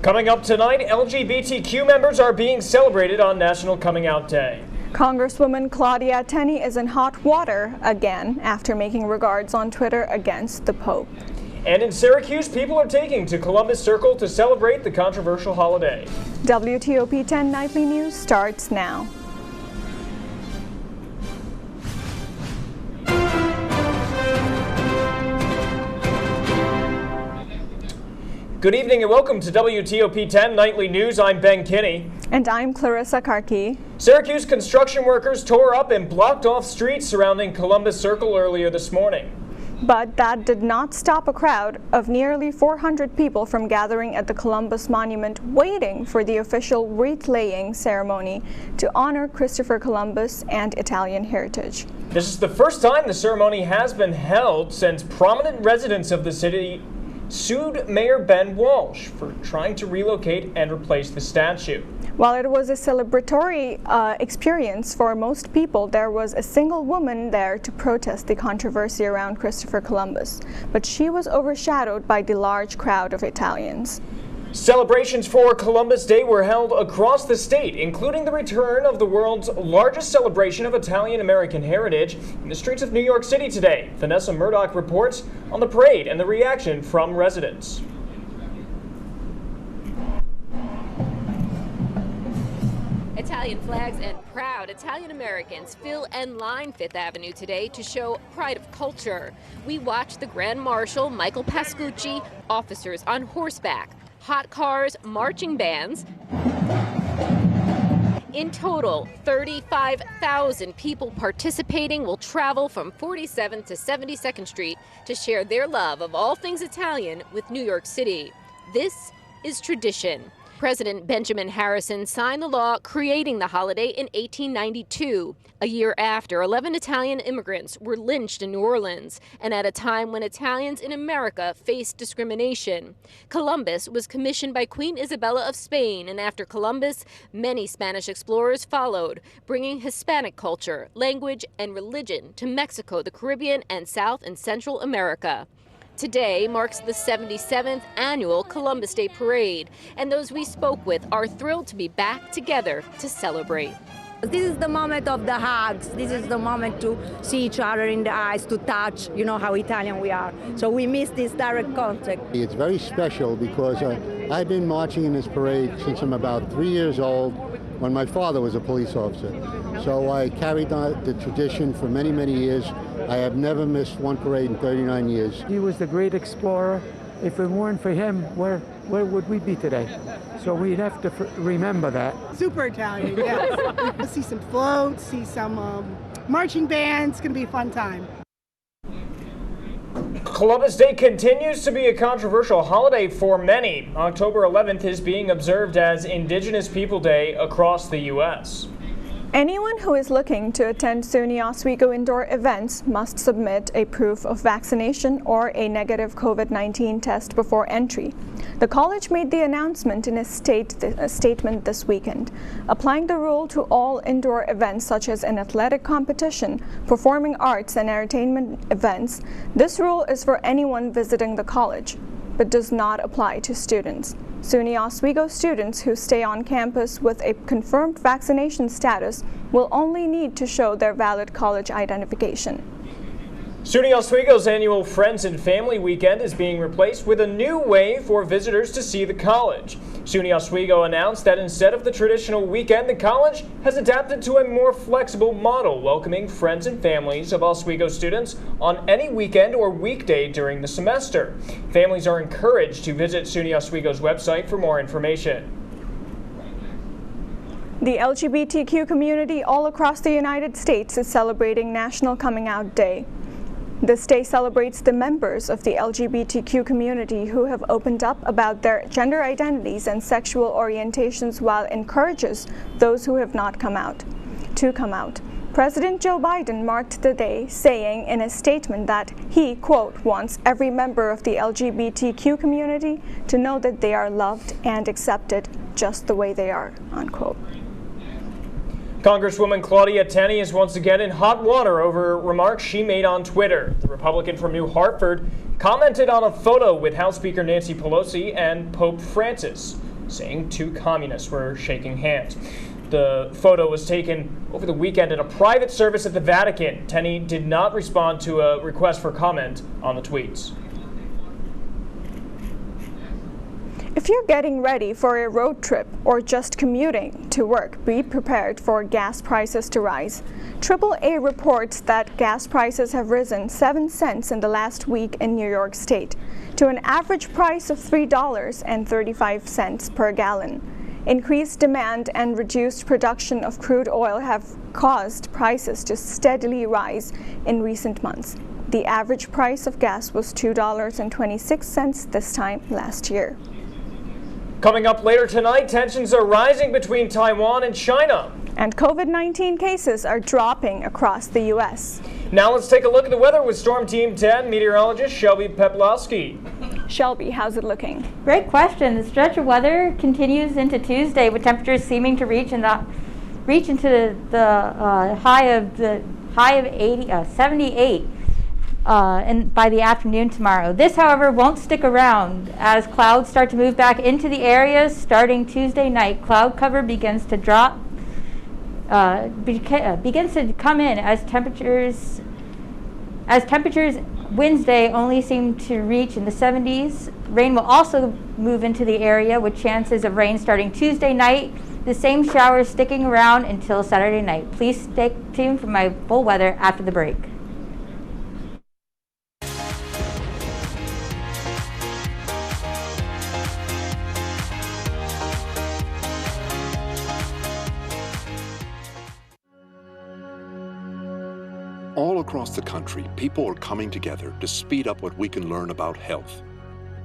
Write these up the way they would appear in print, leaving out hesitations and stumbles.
Coming up tonight, LGBTQ members are being celebrated on National Coming Out Day. Congresswoman Claudia Tenney is in hot water again after making regards on Twitter against the Pope. And in Syracuse, people are taking to Columbus Circle to celebrate the controversial holiday. WTOP 10 Nightly News starts now. Good evening and welcome to WTOP 10 Nightly News. I'm Ben Kinney. And I'm Clarissa Karki. Syracuse construction workers tore up and blocked off streets surrounding Columbus Circle earlier this morning. But that did not stop a crowd of nearly 400 people from gathering at the Columbus Monument waiting for the official wreath-laying ceremony to honor Christopher Columbus and Italian heritage. This is the first time the ceremony has been held since prominent residents of the city sued Mayor Ben Walsh for trying to relocate and replace the statue. While it was a celebratory experience for most people, there was a single woman there to protest the controversy around Christopher Columbus, but she was overshadowed by the large crowd of Italians. Celebrations for Columbus Day were held across the state, including the return of the world's largest celebration of Italian-American heritage in the streets of New York City today. Vanessa Murdoch reports on the parade and the reaction from residents. Italian flags and proud Italian-Americans fill and line Fifth Avenue today to show pride of culture. We watched the Grand Marshal, Michael Pascucci, officers on horseback, hot cars, marching bands. In total, 35,000 people participating will travel from 47th to 72nd Street to share their love of all things Italian with New York City. This is tradition. President Benjamin Harrison signed the law creating the holiday in 1892, a year after 11 Italian immigrants were lynched in New Orleans, and at a time when Italians in America faced discrimination. Columbus was commissioned by Queen Isabella of Spain, and after Columbus, many Spanish explorers followed, bringing Hispanic culture, language, and religion to Mexico, the Caribbean, and South and Central America. Today marks the 77th annual Columbus Day Parade, and those we spoke with are thrilled to be back together to celebrate. This is the moment of the hugs. This is the moment to see each other in the eyes, to touch. You know how Italian we are. So we miss this direct contact. It's very special because I've been marching in this parade since I'm about 3 years old, when my father was a police officer. So I carried on the tradition for many, many years. I have never missed one parade in 39 years. He was the great explorer. If it weren't for him, where would we be today? So we'd have to remember that. Super Italian, yes. We'll see some floats, see some marching bands. It's going to be a fun time. Columbus Day continues to be a controversial holiday for many. October 11th is being observed as Indigenous People Day across the U.S. Anyone who is looking to attend SUNY Oswego indoor events must submit a proof of vaccination or a negative COVID-19 test before entry. The college made the announcement in a statement this weekend, applying the rule to all indoor events such as an athletic competition, performing arts and entertainment events. This rule is for anyone visiting the college, but does not apply to students. SUNY Oswego students who stay on campus with a confirmed vaccination status will only need to show their valid college identification. SUNY Oswego's annual Friends and Family Weekend is being replaced with a new way for visitors to see the college. SUNY Oswego announced that instead of the traditional weekend, the college has adapted to a more flexible model, welcoming friends and families of Oswego students on any weekend or weekday during the semester. Families are encouraged to visit SUNY Oswego's website for more information. The LGBTQ community all across the United States is celebrating National Coming Out Day. This day celebrates the members of the LGBTQ community who have opened up about their gender identities and sexual orientations, while encourages those who have not come out to come out. President Joe Biden marked the day, saying in a statement that he, quote, wants every member of the LGBTQ community to know that they are loved and accepted just the way they are, unquote. Congresswoman Claudia Tenney is once again in hot water over remarks she made on Twitter. The Republican from New Hartford commented on a photo with House Speaker Nancy Pelosi and Pope Francis. saying two communists were shaking hands. The photo was taken over the weekend at a private service at the Vatican. Tenney did not respond to a request for comment on the tweets. If you're getting ready for a road trip or just commuting to work, be prepared for gas prices to rise. AAA reports that gas prices have risen 7 cents in the last week in New York State to an average price of $3.35 per gallon. Increased demand and reduced production of crude oil have caused prices to steadily rise in recent months. The average price of gas was $2.26 this time last year. Coming up later tonight, tensions are rising between Taiwan and China. And COVID-19 cases are dropping across the U.S. Now let's take a look at the weather with Storm Team 10 meteorologist Shelby Peplowski. Shelby, how's it looking? Great question. The stretch of weather continues into Tuesday with temperatures seeming to reach into the high of 78 and by the afternoon tomorrow. This, however, won't stick around as clouds start to move back into the area starting Tuesday night. Cloud cover begins to drop, begins to come in as temperatures Wednesday only seem to reach in the 70s. Rain will also move into the area with chances of rain starting Tuesday night. The same showers sticking around until Saturday night. Please stay tuned for my full weather after the break. All across the country, people are coming together to speed up what we can learn about health.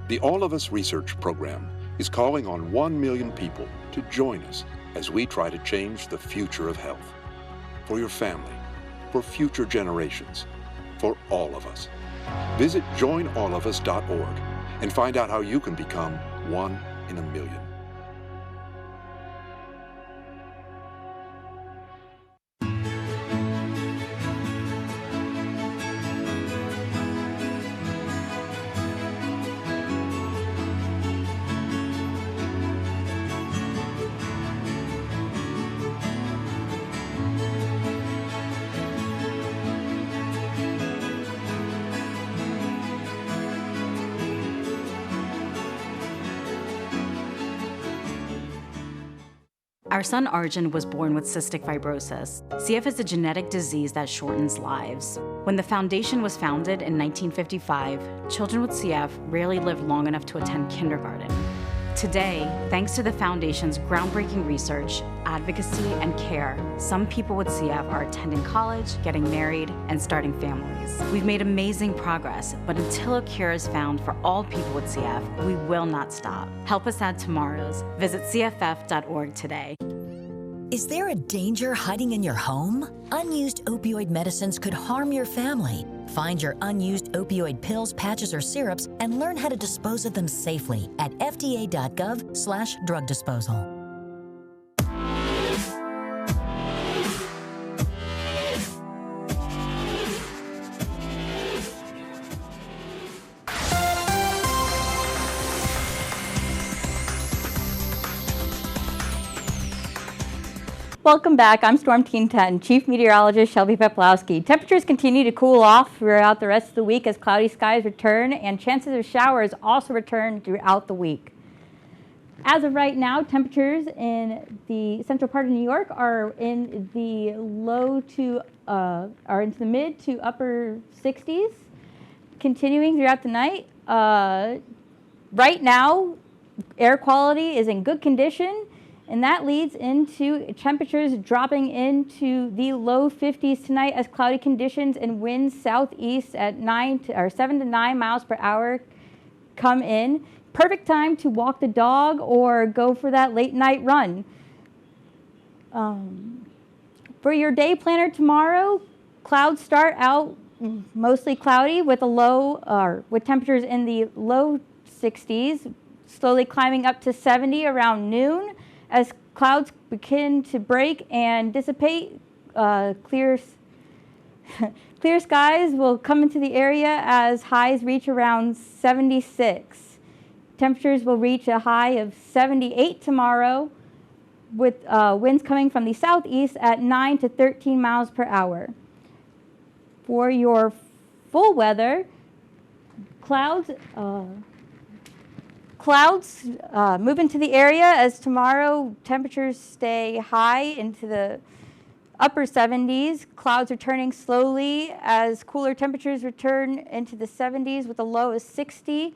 The All of Us Research Program is calling on 1 million people to join us as we try to change the future of health. For your family, for future generations, for all of us. Visit joinallofus.org and find out how you can become 1 in a million. Our son Arjun was born with cystic fibrosis. CF is a genetic disease that shortens lives. When the foundation was founded in 1955, children with CF rarely lived long enough to attend kindergarten. Today, thanks to the foundation's groundbreaking research, advocacy, and care, some people with CF are attending college, getting married, and starting families. We've made amazing progress, but until a cure is found for all people with CF, we will not stop. Help us add tomorrows. Visit cff.org today. Is there a danger hiding in your home? Unused opioid medicines could harm your family. Find your unused opioid pills, patches, or syrups and learn how to dispose of them safely at fda.gov/drug disposal. Welcome back. I'm Storm Team 10, Chief Meteorologist Shelby Peplowski. Temperatures continue to cool off throughout the rest of the week as cloudy skies return and chances of showers also return throughout the week. As of right now, temperatures in the central part of New York are in the into the mid to upper 60s, continuing throughout the night. Right now, air quality is in good condition. And that leads into temperatures dropping into the low 50s tonight as cloudy conditions and winds southeast at 7 to 9 miles per hour come in. Perfect time to walk the dog or go for that late night run. For your day planner tomorrow, clouds start out mostly cloudy with with temperatures in the low 60s, slowly climbing up to 70 around noon. As clouds begin to break and dissipate, clear skies will come into the area as highs reach around 76. Temperatures will reach a high of 78 tomorrow, with winds coming from the southeast at 9 to 13 miles per hour. For your full weather, clouds move into the area as tomorrow temperatures stay high into the upper 70s. Clouds are turning slowly as cooler temperatures return into the 70s with a low of 60.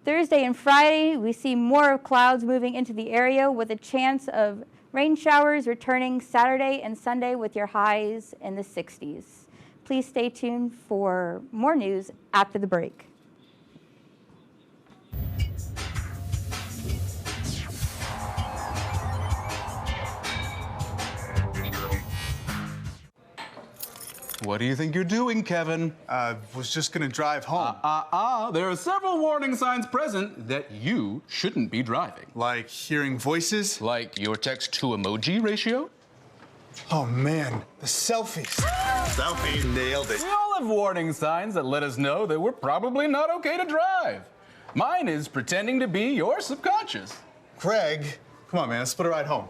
Thursday and Friday, we see more clouds moving into the area with a chance of rain showers returning Saturday and Sunday with your highs in the 60s. Please stay tuned for more news after the break. What do you think you're doing, Kevin? Was just gonna drive home. There are several warning signs present that you shouldn't be driving. Like hearing voices? Like your text-to-emoji ratio? Oh man, the selfies. Selfie, nailed it. We all have warning signs that let us know that we're probably not okay to drive. Mine is pretending to be your subconscious. Craig, come on man, let's split a ride home.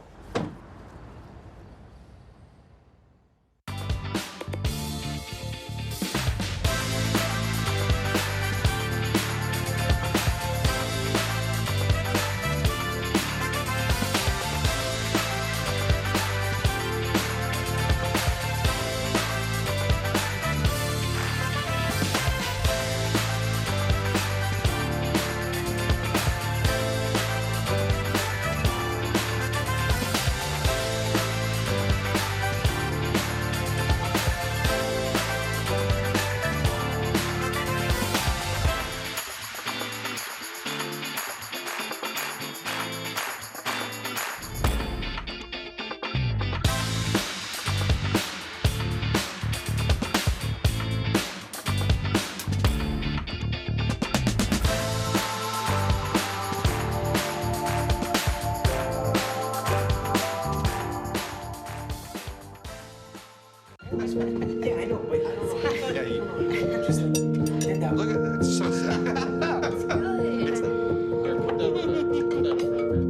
Yeah, I know, but I don't know. Yeah, you just stand out. Look at that, it's so sad. That's good. Here, put that in front.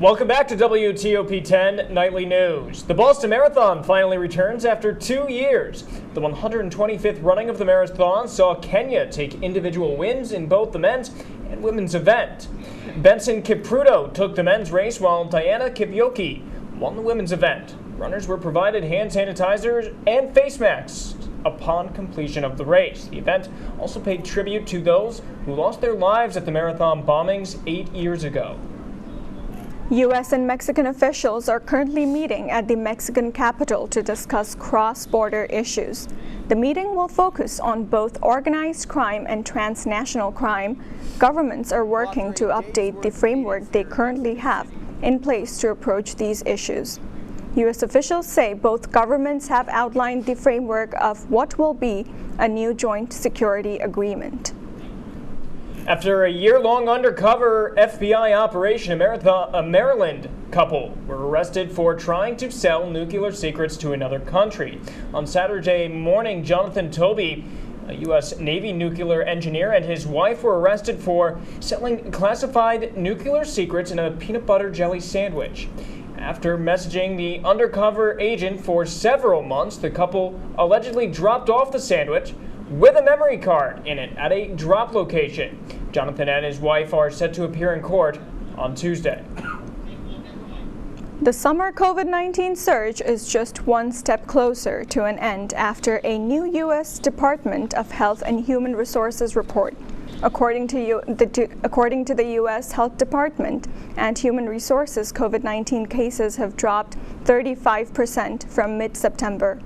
Welcome back to WTOP 10 Nightly News. The Boston Marathon finally returns after 2 years. The 125th running of the marathon saw Kenya take individual wins in both the men's and women's event. Benson Kipruto took the men's race while Diana Kipyoki won the women's event. Runners were provided hand sanitizers and face masks upon completion of the race. The event also paid tribute to those who lost their lives at the marathon bombings 8 years ago. U.S. and Mexican officials are currently meeting at the Mexican capital to discuss cross-border issues. The meeting will focus on both organized crime and transnational crime. Governments are working to update the framework they currently have in place to approach these issues. U.S. officials say both governments have outlined the framework of what will be a new joint security agreement. After a year-long undercover FBI operation, a Maryland couple were arrested for trying to sell nuclear secrets to another country. On Saturday morning, Jonathan Toby, a U.S. Navy nuclear engineer, and his wife were arrested for selling classified nuclear secrets in a peanut butter jelly sandwich. After messaging the undercover agent for several months, the couple allegedly dropped off the sandwich with a memory card in it at a drop location. Jonathan and his wife are set to appear in court on Tuesday. The summer COVID-19 surge is just one step closer to an end after a new U.S. Department of Health and Human Resources report. According to the U.S. Health Department and Human Resources, COVID-19 cases have dropped 35% from mid-September.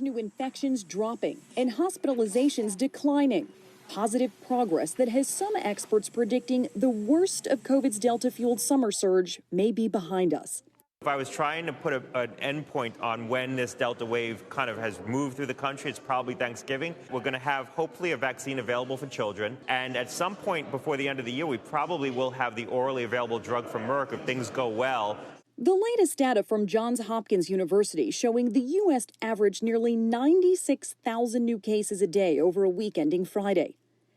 New infections dropping and hospitalizations declining. Positive progress that has some experts predicting the worst of COVID's Delta-fueled summer surge may be behind us. If I was trying to put an endpoint on when this Delta wave kind of has moved through the country, it's probably Thanksgiving. We're going to have, hopefully, a vaccine available for children. And at some point before the end of the year, we probably will have the orally available drug from Merck if things go well. The latest data from Johns Hopkins University showing the U.S. averaged nearly 96,000 new cases a day over a week ending Friday.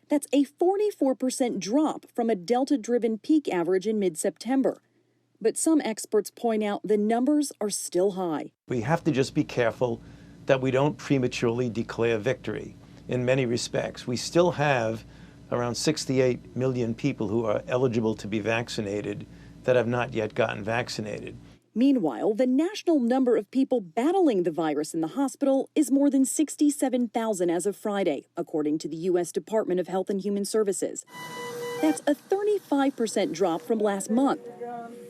That's a 44% drop from a Delta-driven peak average in mid-September. But some experts point out the numbers are still high. We have to just be careful that we don't prematurely declare victory in many respects. We still have around 68 million people who are eligible to be vaccinated that have not yet gotten vaccinated. Meanwhile, the national number of people battling the virus in the hospital is more than 67,000 as of Friday, according to the U.S. Department of Health and Human Services. That's a 35% drop from last month.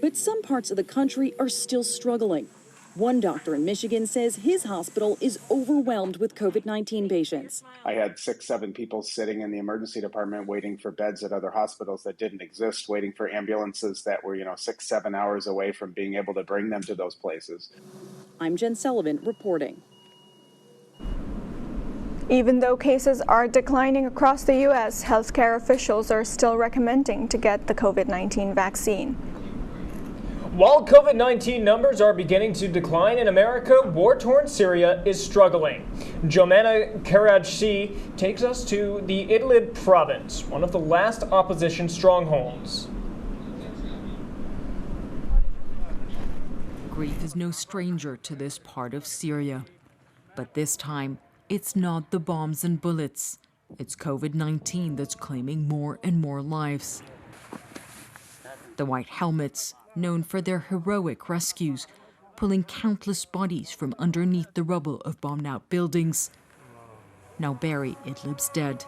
But some parts of the country are still struggling. One doctor in Michigan says his hospital is overwhelmed with COVID-19 patients. I had 6, 7 people sitting in the emergency department waiting for beds at other hospitals that didn't exist, waiting for ambulances that were, 6, 7 hours away from being able to bring them to those places. I'm Jen Sullivan reporting. Even though cases are declining across the U.S., healthcare officials are still recommending to get the COVID-19 vaccine. While COVID-19 numbers are beginning to decline in America, war-torn Syria is struggling. Jomana Karajci takes us to the Idlib province, one of the last opposition strongholds. Grief is no stranger to this part of Syria. But this time, it's not the bombs and bullets. It's COVID-19 that's claiming more and more lives. The White Helmets, known for their heroic rescues, pulling countless bodies from underneath the rubble of bombed-out buildings, now bury Idlib's dead.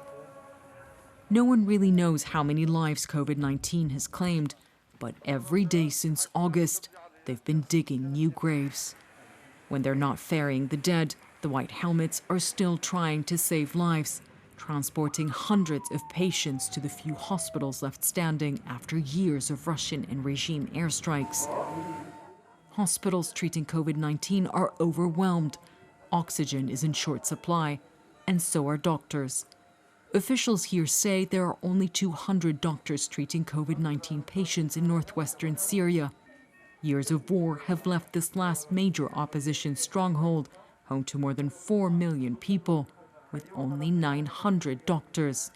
No one really knows how many lives COVID-19 has claimed, but every day since August, they've been digging new graves. When they're not ferrying the dead, the White Helmets are still trying to save lives, transporting hundreds of patients to the few hospitals left standing after years of Russian and regime airstrikes. Hospitals treating COVID-19 are overwhelmed. Oxygen is in short supply, and so are doctors. Officials here say there are only 200 doctors treating COVID-19 patients in northwestern Syria. Years of war have left this last major opposition stronghold home to more than 4 million people, with only 900 doctors.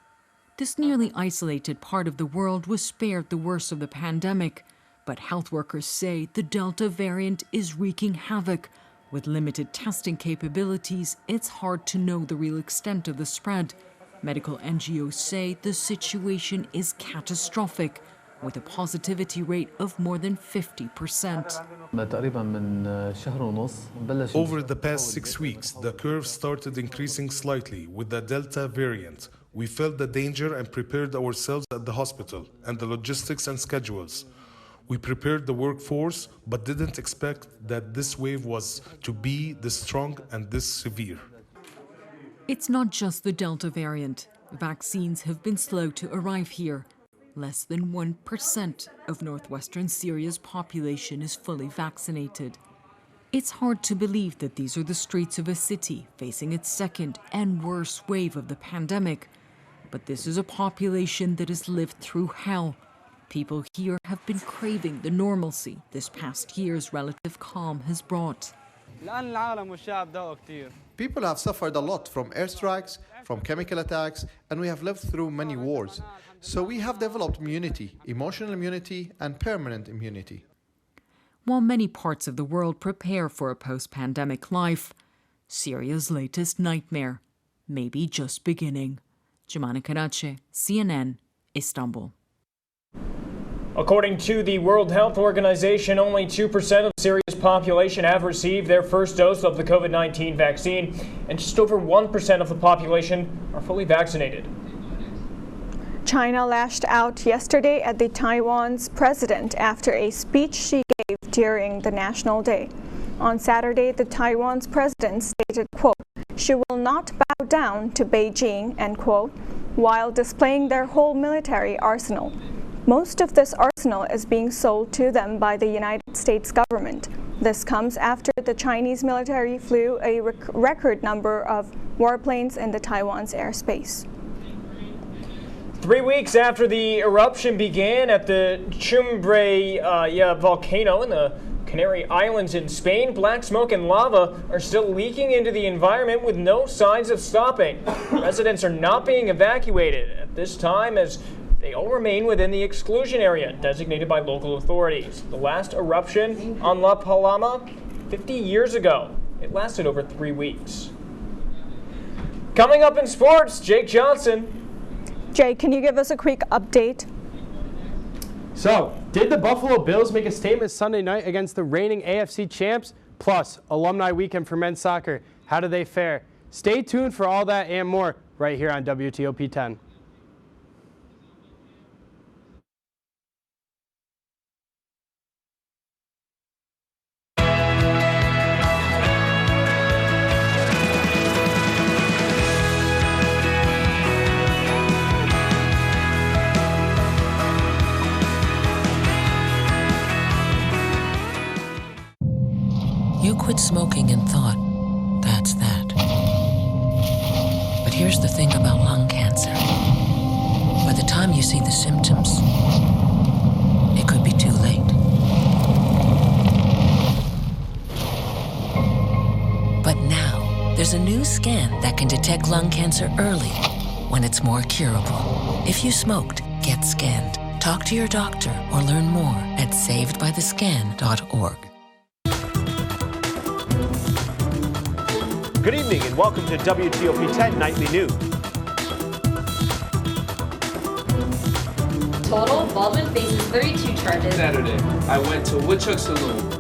This nearly isolated part of the world was spared the worst of the pandemic, but health workers say the Delta variant is wreaking havoc. With limited testing capabilities, it's hard to know the real extent of the spread. Medical NGOs say the situation is catastrophic, with a positivity rate of more than 50%. Over the past 6 weeks, the curve started increasing slightly with the Delta variant. We felt the danger and prepared ourselves at the hospital and the logistics and schedules. We prepared the workforce, but didn't expect that this wave was to be this strong and this severe. It's not just the Delta variant. Vaccines have been slow to arrive here. Less than 1% of northwestern Syria's population is fully vaccinated. It's hard to believe that these are the streets of a city facing its second and worst wave of the pandemic. But this is a population that has lived through hell. People here have been craving the normalcy this past year's relative calm has brought. People have suffered a lot from airstrikes, from chemical attacks, and we have lived through many wars. So we have developed immunity, emotional immunity, and permanent immunity. While many parts of the world prepare for a post-pandemic life, Syria's latest nightmare may be just beginning. Jomana Karajci, CNN, Istanbul. According to the World Health Organization, only 2% of Syria's population have received their first dose of the COVID-19 vaccine, and just over 1% of the population are fully vaccinated. China lashed out yesterday at the Taiwan's president after a speech she gave during the National Day. On Saturday, the Taiwan's president stated, quote, "She will not bow down to Beijing," end quote, while displaying their whole military arsenal. Most of this arsenal is being sold to them by the United States government. This comes after the Chinese military flew a record number of warplanes in the Taiwan's airspace. 3 weeks after the eruption began at the Chumbre volcano in the Canary Islands in Spain, black smoke and lava are still leaking into the environment with no signs of stopping. Residents are not being evacuated at this time as they all remain within the exclusion area designated by local authorities. The last eruption on La Palma 50 years ago. It lasted over 3 weeks. Coming up in sports, Jake Johnson. Jake, can you give us a quick update? So, did the Buffalo Bills make a statement Sunday night against the reigning AFC champs? Plus, alumni weekend for men's soccer. How did they fare? Stay tuned for all that and more right here on WTOP 10. You quit smoking and thought, that's that. But here's the thing about lung cancer. By the time you see the symptoms, it could be too late. But now, there's a new scan that can detect lung cancer early when it's more curable. If you smoked, get scanned. Talk to your doctor or learn more at savedbythescan.org. Good evening and welcome to WTOP 10 Nightly News. Total, Baldwin faces 32 charges. Saturday, I went to Woodchuck Saloon.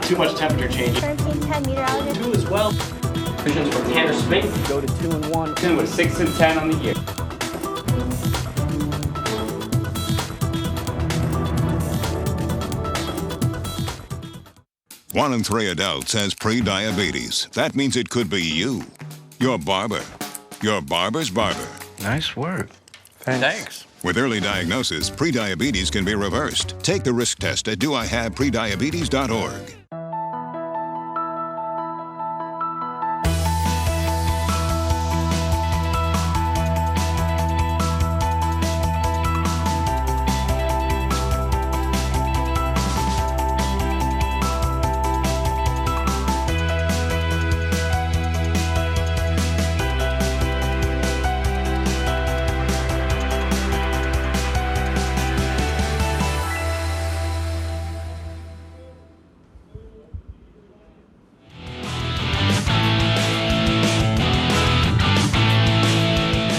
Too much temperature change. 1310 meteorologist. 2 as well. Visions from Tanner Smith go to 2-1. 10 with 6 and 10 on the year. One in 3 adults has pre-diabetes. That means it could be you. Your barber. Your barber's barber. Nice work. Thanks. With early diagnosis, pre-diabetes can be reversed. Take the risk test at doihaveprediabetes.org.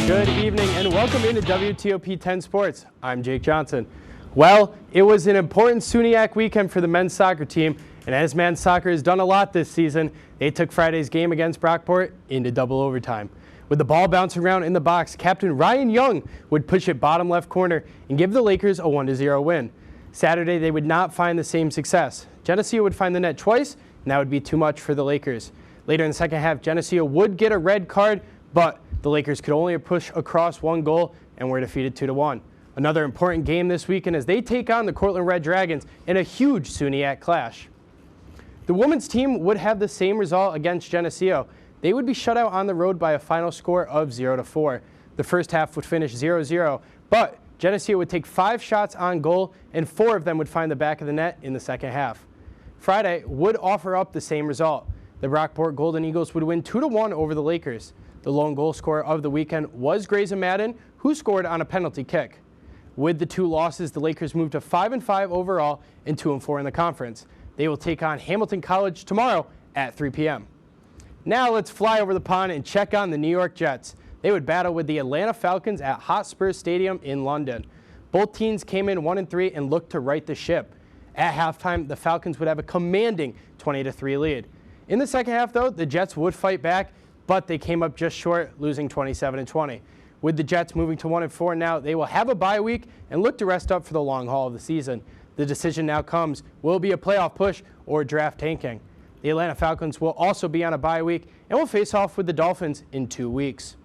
Good evening and welcome into WTOP 10 Sports. I'm Jake Johnson. Well, it was an important SUNYAC weekend for the men's soccer team, and as men's soccer has done a lot this season, they took Friday's game against Brockport into double overtime. With the ball bouncing around in the box, Captain Ryan Young would push it bottom left corner and give the Lakers a 1-0 win. Saturday, they would not find the same success. Geneseo would find the net twice, and that would be too much for the Lakers. Later in the second half, Geneseo would get a red card, but the Lakers could only push across one goal and were defeated 2-1. Another important game this weekend as they take on the Cortland Red Dragons in a huge SUNYAC clash. The women's team would have the same result against Geneseo. They would be shut out on the road by a final score of 0-4. The first half would finish 0-0, but Geneseo would take 5 shots on goal and 4 of them would find the back of the net in the second half. Friday would offer up the same result. The Brockport Golden Eagles would win 2-1 over the Lakers. The lone goal scorer of the weekend was Grayson Madden, who scored on a penalty kick. With the 2 losses, the Lakers moved to 5-5 overall and 2-4 in the conference. They will take on Hamilton College tomorrow at 3 p.m. Now let's fly over the pond and check on the New York Jets. They would battle with the Atlanta Falcons at Hotspur Stadium in London. Both teams came in 1-3 and looked to right the ship. At halftime, the Falcons would have a commanding 20-3 lead. In the second half, though, the Jets would fight back, but they came up just short, losing 27-20. With the Jets moving to 1-4 now, they will have a bye week and look to rest up for the long haul of the season. The decision now comes, will it be a playoff push or draft tanking? The Atlanta Falcons will also be on a bye week and will face off with the Dolphins in 2 weeks.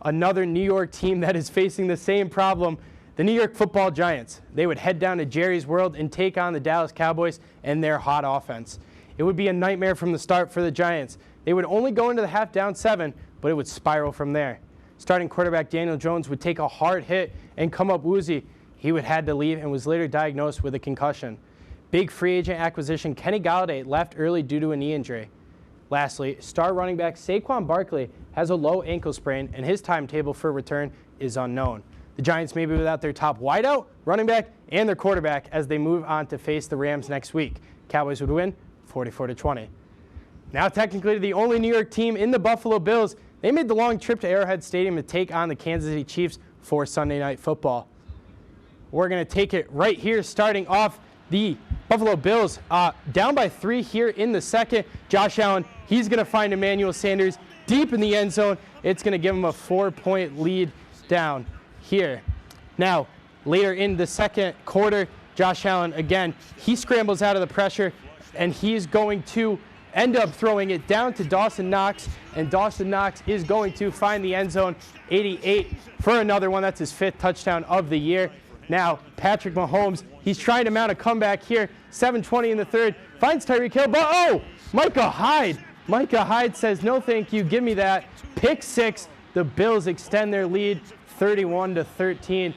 Another New York team that is facing the same problem, the New York Football Giants. They would head down to Jerry's World and take on the Dallas Cowboys and their hot offense. It would be a nightmare from the start for the Giants. They would only go into the half down 7, but it would spiral from there. Starting quarterback Daniel Jones would take a hard hit and come up woozy. He would had to leave and was later diagnosed with a concussion. Big free agent acquisition Kenny Golladay left early due to a knee injury. Lastly, star running back Saquon Barkley has a low ankle sprain, and his timetable for return is unknown. The Giants may be without their top wideout, running back, and their quarterback as they move on to face the Rams next week. Cowboys would win 44-20. Now technically the only New York team in the Buffalo Bills, they made the long trip to Arrowhead Stadium to take on the Kansas City Chiefs for Sunday Night Football. We're going to take it right here, starting off the Buffalo Bills down by 3 here in the second. Josh Allen, he's going to find Emmanuel Sanders deep in the end zone. It's going to give him a 4-point lead down here. Now, later in the second quarter, Josh Allen, again, he scrambles out of the pressure, and he's going to end up throwing it down to Dawson Knox, and Dawson Knox is going to find the end zone, 88 for another one. That's his 5th touchdown of the year. Now, Patrick Mahomes, he's trying to mount a comeback here. 7:20 in the third, finds Tyreek Hill, but Micah Hyde. Micah Hyde says, no thank you, give me that. Pick 6, the Bills extend their lead, 31-13.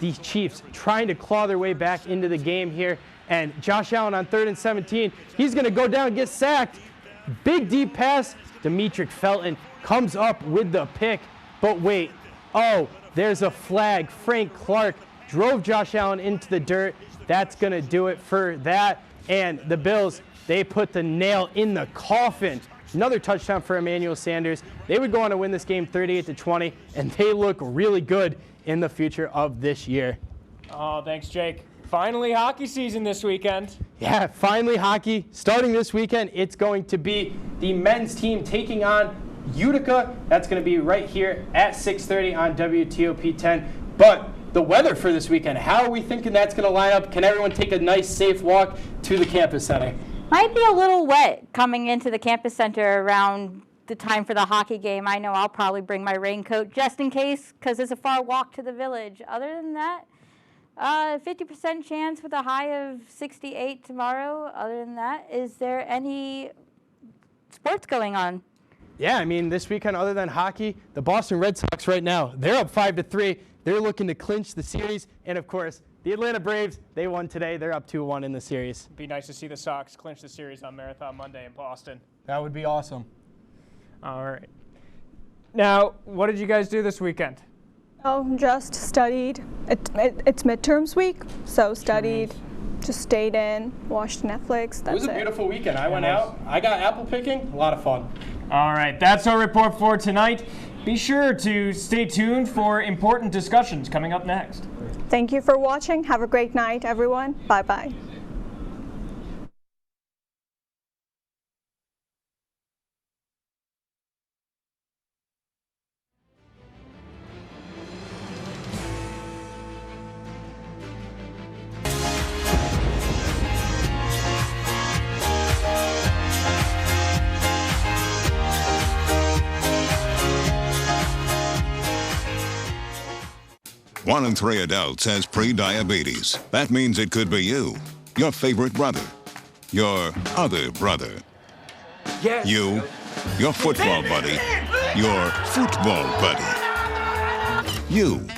The Chiefs trying to claw their way back into the game here. And Josh Allen on 3rd and 17, he's going to go down and get sacked. Big deep pass. Demetric Felton comes up with the pick. But wait, there's a flag. Frank Clark drove Josh Allen into the dirt. That's going to do it for that. And the Bills, they put the nail in the coffin. Another touchdown for Emmanuel Sanders. They would go on to win this game 38-20, and they look really good in the future of this year. Oh, thanks, Jake. Finally hockey season this weekend. Yeah, finally hockey. Starting this weekend, it's going to be the men's team taking on Utica. That's going to be right here at 6:30 on WTOP 10. But the weather for this weekend, how are we thinking that's going to line up? Can everyone take a nice, safe walk to the campus center? Might be a little wet coming into the campus center around the time for the hockey game. I know I'll probably bring my raincoat just in case, because it's a far walk to the village. Other than that, 50% chance with a high of 68 tomorrow. Other than that, is there any sports going on? Yeah, I mean, this weekend, other than hockey, the Boston Red Sox right now, they're up 5-3. They're looking to clinch the series. And, of course, the Atlanta Braves, they won today. They're up 2-1 in the series. It'd be nice to see the Sox clinch the series on Marathon Monday in Boston. That would be awesome. All right. Now, what did you guys do this weekend? Just studied. It's midterms week, so studied, just stayed in, watched Netflix. That's it. It was a beautiful weekend. I went out. I got apple picking. A lot of fun. All right. That's our report for tonight. Be sure to stay tuned for important discussions coming up next. Thank you for watching. Have a great night, everyone. Bye-bye. One in 3 adults has pre-diabetes. That means it could be you, your favorite brother, your other brother, yes. You, your football buddy, your football buddy, you,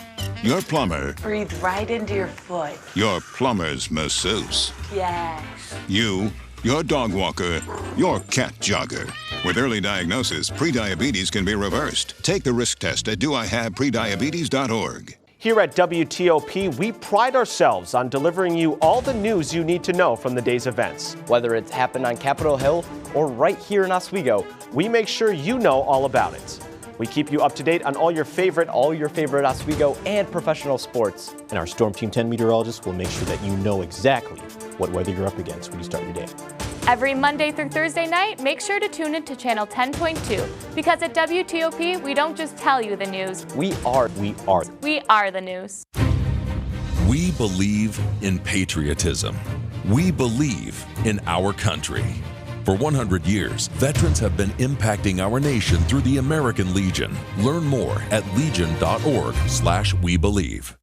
your plumber, breathe right into your foot, your plumber's masseuse, yes. You, your dog walker, your cat jogger. With early diagnosis, pre-diabetes can be reversed. Take the risk test at doihaveprediabetes.org. Here at WTOP, we pride ourselves on delivering you all the news you need to know from the day's events. Whether it's happened on Capitol Hill or right here in Oswego, we make sure you know all about it. We keep you up to date on all your favorite Oswego and professional sports. And our Storm Team 10 meteorologists will make sure that you know exactly what weather you're up against when you start your day. Every Monday through Thursday night, make sure to tune in to Channel 10.2, because at WTOP, we don't just tell you the news. We are the news. We believe in patriotism. We believe in our country. For 100 years, veterans have been impacting our nation through the American Legion. Learn more at legion.org/webelieve.